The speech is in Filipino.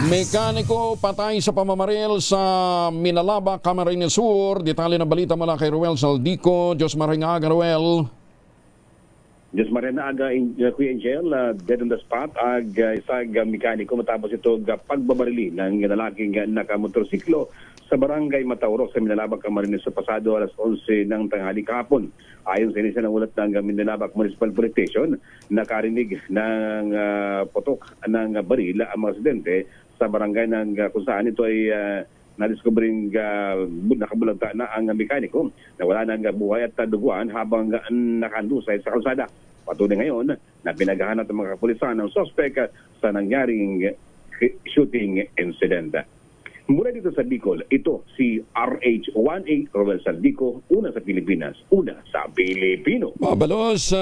Mekaniko patay sa pamamaril sa Minalaba, Camarines Sur. Detalye ng balita mula kay Ruel Saldico. Diyos maringaga, Ruel. Diyos marinaaga, Kuya Angel, dead on the spot, isang mekaniko matapos ito pagbabarili ng lalaking nakamotorsiklo sa barangay Mataurok sa Minalaba, Camarines Sur pasado alas 11 ng tanghali kahapon. Ayon sa inisa ng ulat ng Minalaba Municipal Police Station, nakarinig ng putok ng baril ang mga residente sa barangay ng kung saan ito ay nadiskubring nakabulagta na ang mekaniko na wala nang buhay at duguan habang nakandusay sa kalsada. Patuloy ngayon na pinaghahanap ng mga kapulisan ng sospek sa nangyaring shooting incident. Mula dito sa Bicol, ito si RH-1A Ruel Saldico, una sa Pilipinas, una sa Pilipino. Mabalos